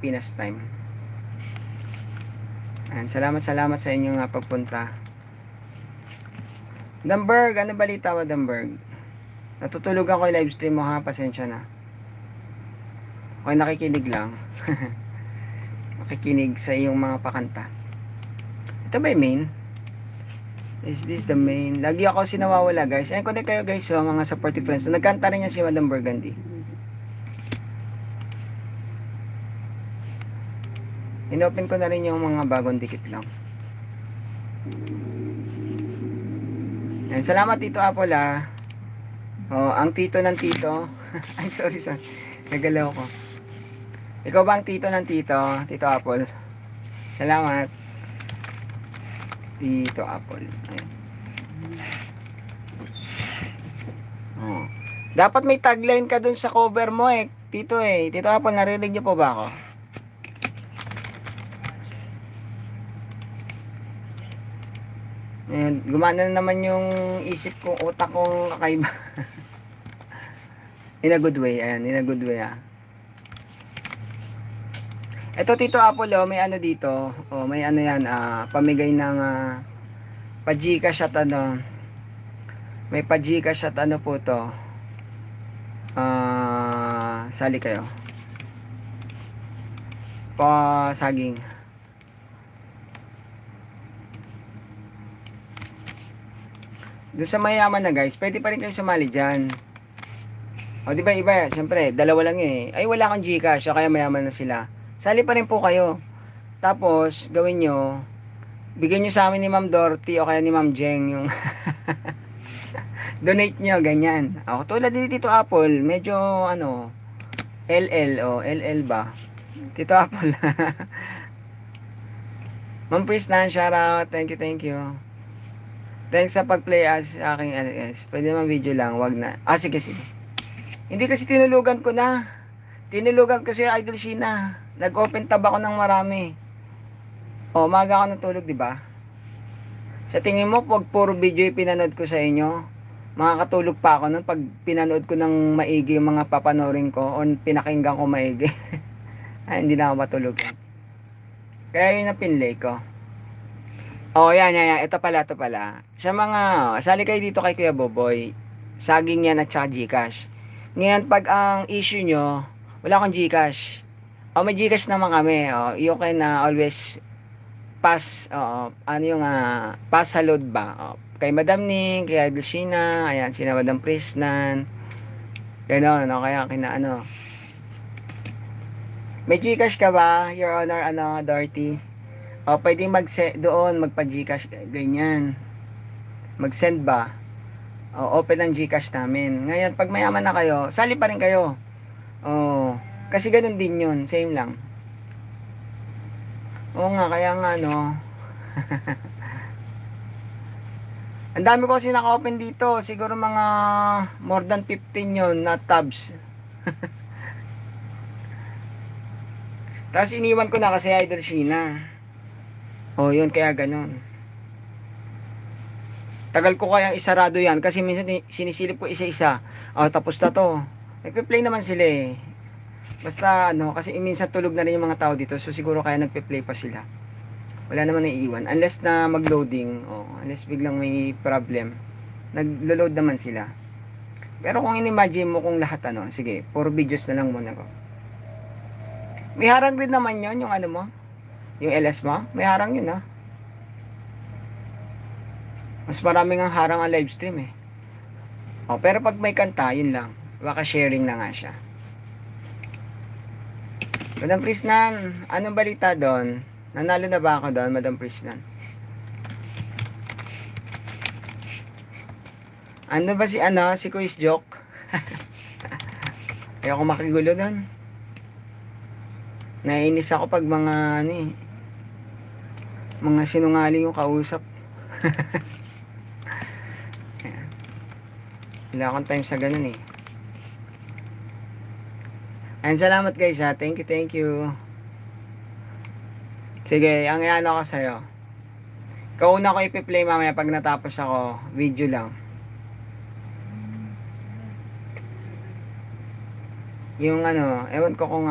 Pinas time. Ayan, salamat sa inyong pagpunta. Damberg, ano balita mo Damberg? Natutulog ako yung live stream mo ha, pasensya na. Okay, nakikinig lang. Makikinig sa iyong mga pakanta. Ito ba yung main? Is this the main? Lagi ako sinawawala guys. Ayan, connect kayo guys so, mga supportive friends. So, nagkanta rin niya si Madam Burgundy. Inopen ko na rin yung mga bagong dikit lang. Ayan, salamat Tito Apple ah. Oh, ang tito ng tito. Ay, sorry. Nagalaw ko. Ikaw ba ang tito ng tito? Tito Apple. Salamat. Tito Apple. Ayan. Oh. Dapat may tagline ka dun sa cover mo eh. Tito Apple, narinig niyo po ba ako? Ayan, gumana na naman yung isip ko, utak kong kakaiba. In a good way, ayan, in a good way ah. Ito Tito Apple, oh, may ano dito. Oh, may ano yan, pamigay ng pa-Gcash at ano. May pa-Gcash at ano po to. Sali kayo. Pa-saging. Doon sa mayaman na guys, pwede pa rin kayo sumali dyan. O di ba iba, siyempre, dalawa lang eh. Ay wala kang Gcash, o kaya mayaman na sila. Sali pa rin po kayo. Tapos, gawin nyo, bigyan nyo sa amin ni Ma'am Dorothy o kaya ni Ma'am Jeng yung donate nyo, ganyan. Ako, tulad din Tito Apple, medyo ano, LL ba? Tito Apple. Ma'am Prisnan, shoutout. Thank you. Thanks sa pag-play as aking LS. Pwede naman video lang, wag na. Sige. Hindi kasi tinulugan ko na. Tinulugan ko si Idol Sheena. Nag-open tab ako ng marami. Umaga ako natulog, di ba? Sa tingin mo, pag puro video yung pinanood ko sa inyo, makakatulog pa ako nun pag pinanood ko ng maigi yung mga papanorin ko o pinakinggan ko maigi. Ay, hindi na ako matulog. Kaya yun ang pinlay ko. Yan. Ito pala. Sa mga, sali kayo dito kay Kuya Boboy. Saging yan at saka Gcash. Ngayon, pag ang issue nyo, wala akong Gcash. May Gcash naman kami. You can always pass, ano yung pass sa load ba. Kay Madam Ning, kay Idol Sheena, ayan, sina Madam Prisnan. Ganon, kaya kina May Gcash ka ba, Your Honor, Dorothy? Pwede doon, magpa-Gcash, ganyan. Mag-send ba? Open ang Gcash namin. Ngayon, pag mayaman na kayo, sali pa rin kayo. Kasi ganun din yun, same lang. Nga, kaya nga, ang dami ko kasi naka-open dito. Siguro mga more than 15 yun na tabs. Tapos iniwan ko na kasi Idol Sheena. Yun, kaya ganun. Tagal ko kayang isarado yan kasi minsan sinisilip ko isa-isa. Tapos na to. Nagpe-play naman sila eh. Basta kasi minsan tulog na rin yung mga tao dito. So siguro kaya nagpe-play pa sila. Wala naman naiiwan. Unless na mag-loading. Unless biglang may problem. Nag-load naman sila. Pero kung in-imagine mo kung lahat sige, puro videos na lang muna ko. May harang din naman yon yung mo. Yung LS mo. May harang yun Mas maraming ang harang ang live stream eh. Pero pag may kanta, yun lang. Baka sharing na nga siya. Madam Prisnan, anong balita doon? Nanalo na ba ako doon, Madam Prisnan? Ano ba si Kuis Joke? Ayoko makigulo doon. Naiinis ako pag mga mga sinungaling yung kausap. Wala akong time sa ganun eh. And salamat guys thank you. Sige, ang iano ko sa'yo. Kauna ko ipi-play mamaya pag natapos ako. Video lang. Yung ewan ko kung